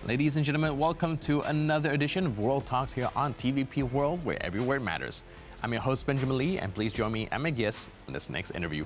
Ladies and gentlemen, welcome to another edition of World Talks here on TVP World, where every word matters. I'm your host, Benjamin Lee, and please join me and my guest in this next interview.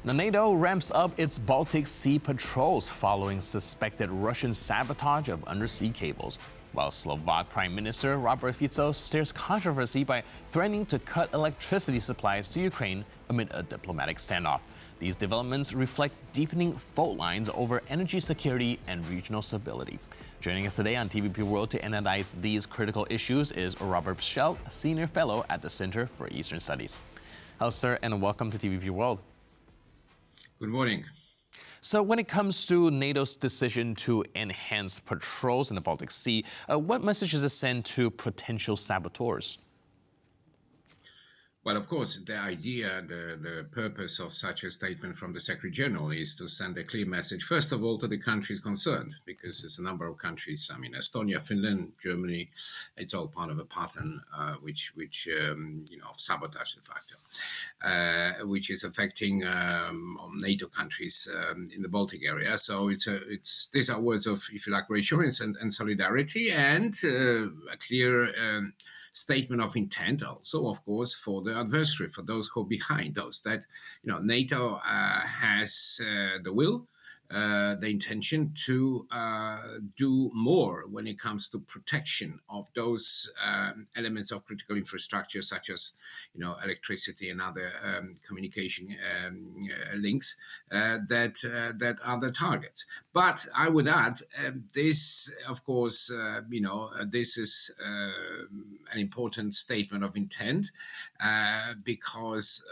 The NATO ramps up its Baltic Sea patrols following suspected Russian sabotage of undersea cables, while Slovak Prime Minister Robert Pszczel stirs controversy by threatening to cut electricity supplies to Ukraine amid a diplomatic standoff. These developments reflect deepening fault lines over energy security and regional stability. Joining us today on TVP World to analyze these critical issues is Robert Pszczel, Senior Fellow at the Center for Eastern Studies. Hello, sir, and welcome to TVP World. Good morning. So when it comes to NATO's decision to enhance patrols in the Baltic Sea, what message does it send to potential saboteurs? Well, of course, the idea, the purpose of such a statement from the Secretary General is to send a clear message, first of all, to the countries concerned, because there's a number of countries, Estonia, Finland, Germany, it's all part of a pattern which of sabotage, de facto, which is affecting NATO countries in the Baltic area. So these are words of, if you like, reassurance and solidarity, and a clear statement of intent also, of course, for the adversary, for those who are behind those, that NATO has the will, the intention to do more when it comes to protection of those elements of critical infrastructure, such as electricity and other communication links that are the targets. But I would add, this, of course, this is an important statement of intent because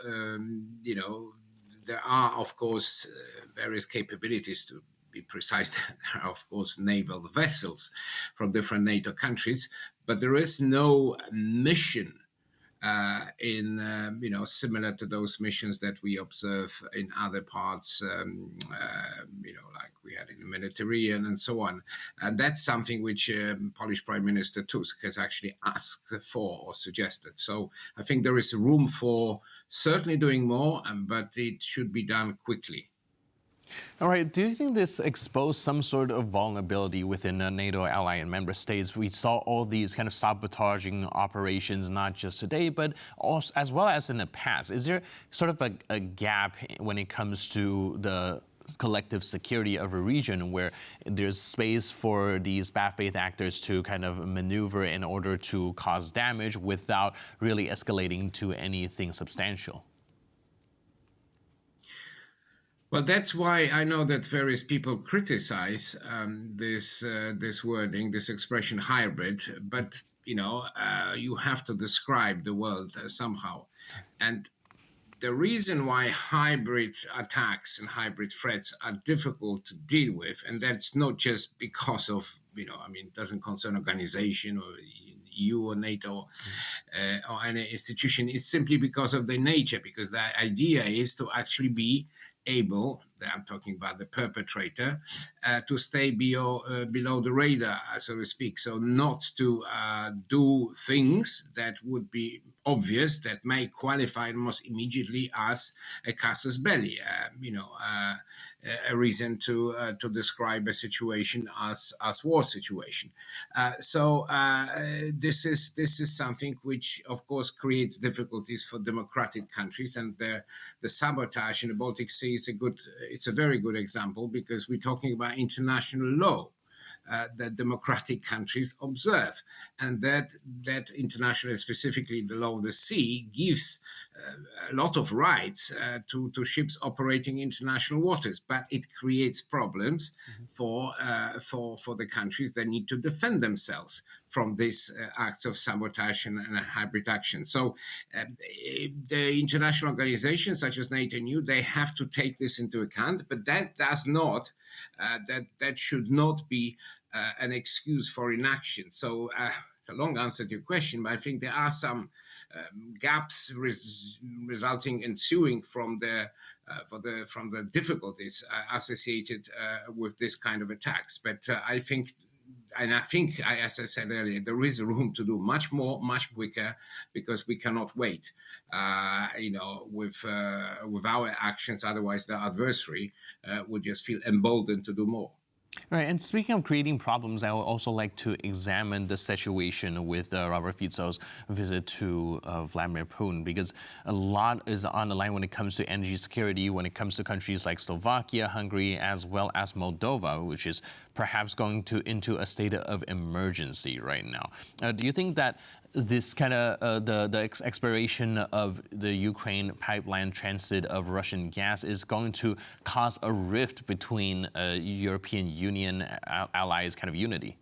there are, of course, various capabilities. To be precise, there are, of course, naval vessels from different NATO countries, but there is no mission similar to those missions that we observe in other parts, like we had in the Mediterranean and so on. And that's something which Polish Prime Minister Tusk has actually asked for or suggested. So I think there is room for certainly doing more, but it should be done quickly. All right, do you think this exposed some sort of vulnerability within a NATO ally and member states? We saw all these kind of sabotaging operations, not just today, but also, as well as in the past. Is there sort of a gap when it comes to the collective security of a region where there's space for these bad faith actors to kind of maneuver in order to cause damage without really escalating to anything substantial? Well, that's why I know that various people criticize this wording, this expression hybrid, but you have to describe the world somehow. And the reason why hybrid attacks and hybrid threats are difficult to deal with, and that's not just because of, it doesn't concern organization or EU or NATO or any institution, it's simply because of their nature, because the idea is to actually be able, I'm talking about the perpetrator, to stay below the radar, so to speak. So not to do things that would be obvious, that may qualify almost immediately as a casus belli, a reason to describe a situation as war situation. So this is something which, of course, creates difficulties for democratic countries, and the sabotage in the Baltic Sea is it's a very good example, because we're talking about international law that democratic countries observe, and that international, specifically the law of the sea, gives a lot of rights to ships operating international waters, but it creates problems for the countries that need to defend themselves from these acts of sabotage and hybrid action. So the international organizations such as NATO and EU, they have to take this into account, but that does not, that should not be an excuse for inaction. So it's a long answer to your question, but I think there are some gaps ensuing from the difficulties associated with this kind of attacks. But I think, as I said earlier, there is room to do much more, much quicker, because we cannot wait, with our actions. Otherwise, the adversary would just feel emboldened to do more. Right, and speaking of creating problems, I would also like to examine the situation with Robert Fico's visit to Vladimir Putin, because a lot is on the line when it comes to energy security, when it comes to countries like Slovakia, Hungary, as well as Moldova, which is perhaps going into a state of emergency right now. Do you think that this kind of the expiration of the Ukraine pipeline transit of Russian gas is going to cause a rift between European Union allies kind of unity?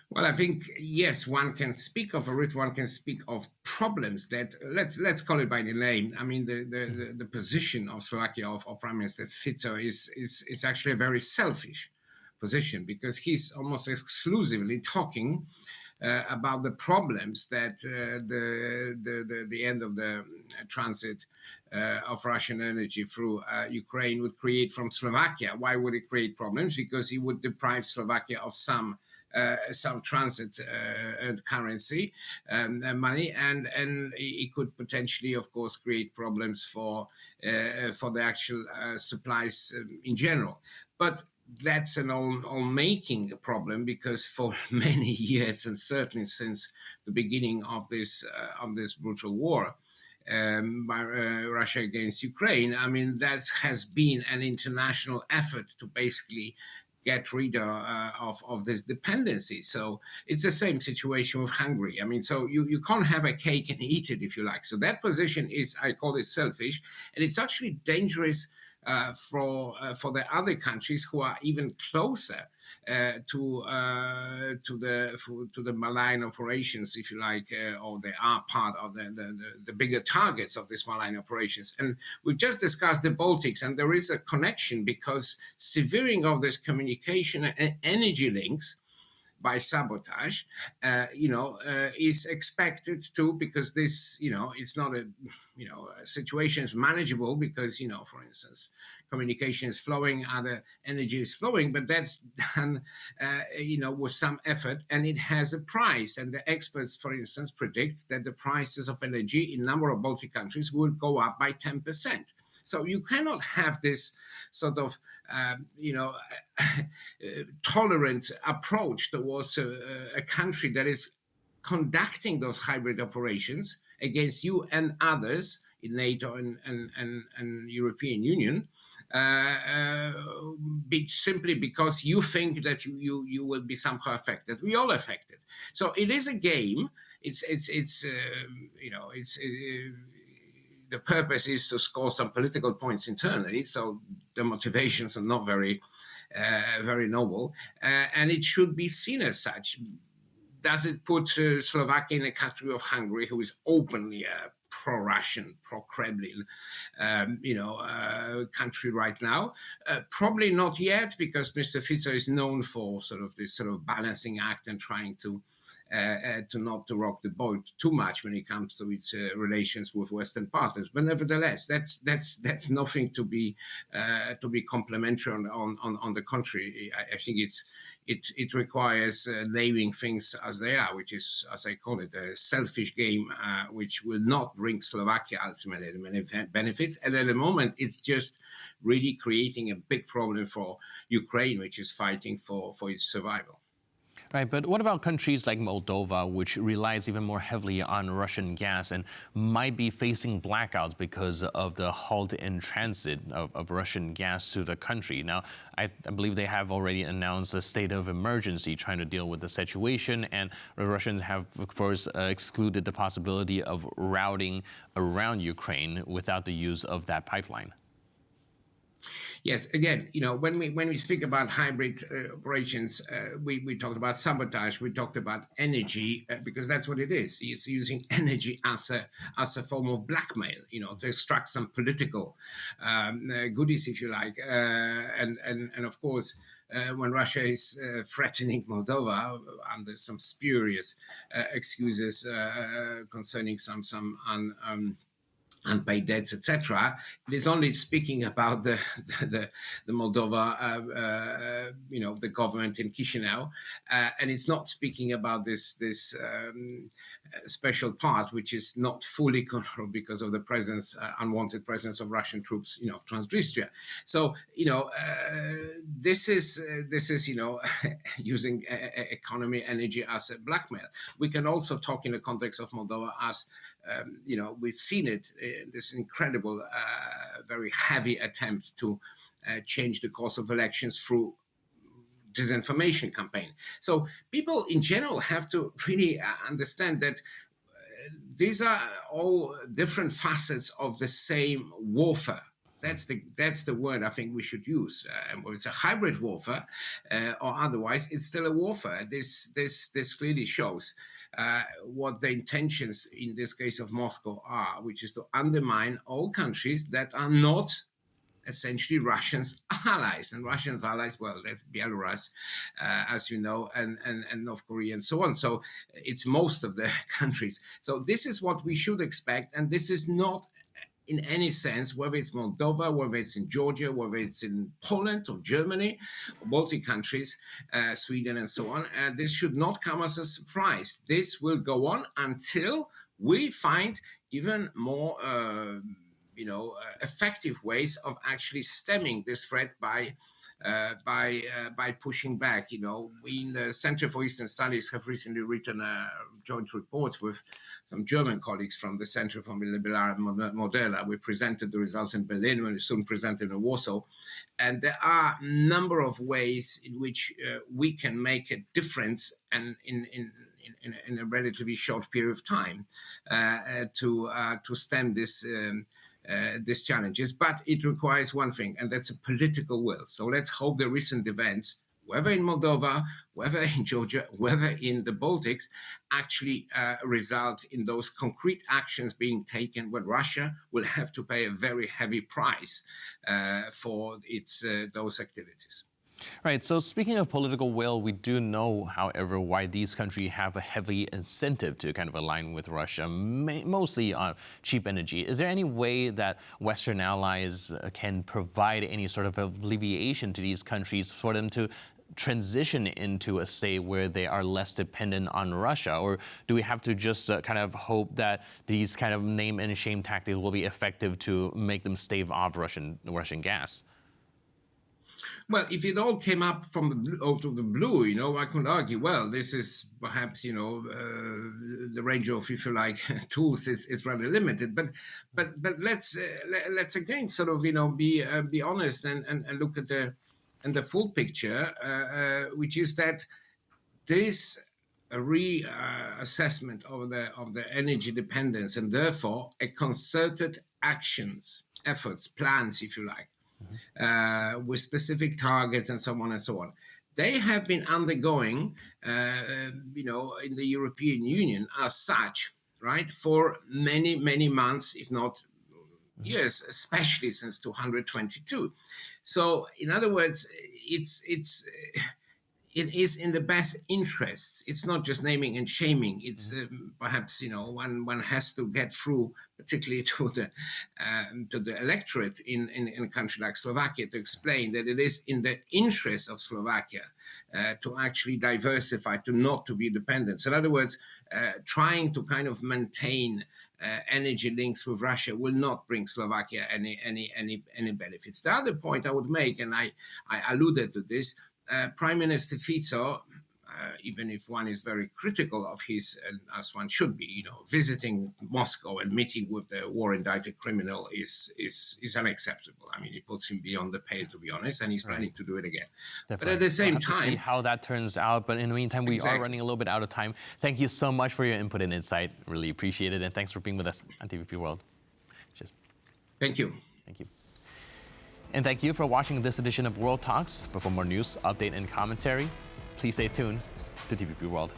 Well, I think yes, one can speak of a route. One can speak of problems that let's call it by the name. I mean, the position of Slovakia of Prime Minister Fico is actually a very selfish position, because he's almost exclusively talking about the problems that the end of the transit of Russian energy through Ukraine would create from Slovakia. Why would it create problems? Because it would deprive Slovakia of some transit and currency money, and it could potentially, of course, create problems for the actual supplies in general. But that's an all making problem, because for many years, and certainly since the beginning of this brutal war by Russia against Ukraine, I mean, that has been an international effort to basically get rid of this dependency. So it's the same situation with Hungary. I mean, so you can't have a cake and eat it, if you like. So that position is, I call it selfish, and it's actually dangerous for the other countries who are even closer to the malign operations, if you like, or they are part of the bigger targets of these malign operations. And we've just discussed the Baltics, and there is a connection, because severing of this communication and energy links by sabotage, is expected to, because this, it's not a, a situation is manageable, because, for instance, communication is flowing, other energy is flowing, but that's done, with some effort, and it has a price. And the experts, for instance, predict that the prices of energy in a number of Baltic countries will go up by 10%. So you cannot have this sort of, tolerant approach towards a country that is conducting those hybrid operations against you and others in NATO and European Union, simply because you think that you will be somehow affected. We all affected. So it is a game. The purpose is to score some political points internally. So the motivations are not very noble, and it should be seen as such. Does it put Slovakia in a category of Hungary, who is openly a pro-Russian, pro-Kremlin, country right now? Probably not yet, because Mr. Fico is known for this balancing act and trying to not to rock the boat too much when it comes to its relations with Western partners. But nevertheless, that's nothing to be complimentary on the contrary. I think it requires naming things as they are, which is, as I call it, a selfish game, which will not bring Slovakia ultimately many benefits. And at the moment, it's just really creating a big problem for Ukraine, which is fighting for its survival. Right, but what about countries like Moldova, which relies even more heavily on Russian gas and might be facing blackouts because of the halt in transit of Russian gas to the country? Now, I believe they have already announced a state of emergency trying to deal with the situation, and the Russians have, of course, excluded the possibility of routing around Ukraine without the use of that pipeline. Yes, again, when we speak about hybrid operations, we talked about sabotage, we talked about energy, because that's what it is. It's using energy as a form of blackmail, to extract some political goodies, if you like, and of course. When Russia is threatening Moldova under some spurious excuses concerning some unpaid debts, etc. It is only speaking about the Moldova, the government in Chisinau, and it's not speaking about this special part, which is not fully controlled because of the presence, unwanted presence of Russian troops, of Transnistria. So, this is using economy, energy as a blackmail. We can also talk in the context of Moldova as we've seen it, this incredible, very heavy attempt to change the course of elections through disinformation campaign. So people in general have to really understand that these are all different facets of the same warfare. That's the word I think we should use. And whether it's a hybrid warfare or otherwise, it's still a warfare. This clearly shows what the intentions in this case of Moscow are, which is to undermine all countries that are not essentially Russians' allies. And Russians' allies, well, that's Belarus, as you know, and North Korea and so on. So it's most of the countries. So this is what we should expect. And this is not in any sense, whether it's Moldova, whether it's in Georgia, whether it's in Poland or Germany, or Baltic countries, Sweden and so on, this should not come as a surprise. This will go on until we find even more effective ways of actually stemming this threat by pushing back. We in the Center for Eastern Studies have recently written a joint report with some German colleagues from the Center for the Liberal Modell. We presented the results in Berlin, we soon presented in Warsaw. And there are a number of ways in which we can make a difference and in a relatively short period of time to stem these challenges, but it requires one thing, and that's a political will. So let's hope the recent events, whether in Moldova, whether in Georgia, whether in the Baltics, actually result in those concrete actions being taken when Russia will have to pay a very heavy price for those activities. Right. So speaking of political will, we do know, however, why these countries have a heavy incentive to kind of align with Russia, mostly on cheap energy. Is there any way that Western allies can provide any sort of alleviation to these countries for them to transition into a state where they are less dependent on Russia? Or do we have to just kind of hope that these kind of name and shame tactics will be effective to make them stave off Russian gas? Well, if it all came up from out of the blue, I could argue, well, this is perhaps, the range of, if you like, tools is rather limited. But let's again sort of, be honest and look at the full picture, which is that this reassessment of the energy dependence and therefore a concerted efforts, plans, if you like, with specific targets and so on and so on. They have been undergoing, in the European Union as such, right, for many, many months, if not years, especially since 222. So, in other words, it is in the best interests. It's not just naming and shaming. It's perhaps one has to get through, particularly to the electorate in a country like Slovakia, to explain that it is in the interest of Slovakia to actually diversify, not to be dependent. So in other words, trying to kind of maintain energy links with Russia will not bring Slovakia any benefits. The other point I would make, and I alluded to this, Prime Minister Fico, even if one is very critical of his, and as one should be, visiting Moscow and meeting with the war-indicted criminal is unacceptable. I mean, it puts him beyond the pale, to be honest, and he's planning to do it again. Definitely. But at the same time, to see how that turns out. But in the meantime, we are running a little bit out of time. Thank you so much for your input and insight. Really appreciate it, and thanks for being with us on TVP World. Cheers. Thank you. Thank you. And thank you for watching this edition of World Talks. But for more news, update, and commentary, please stay tuned to TVP World.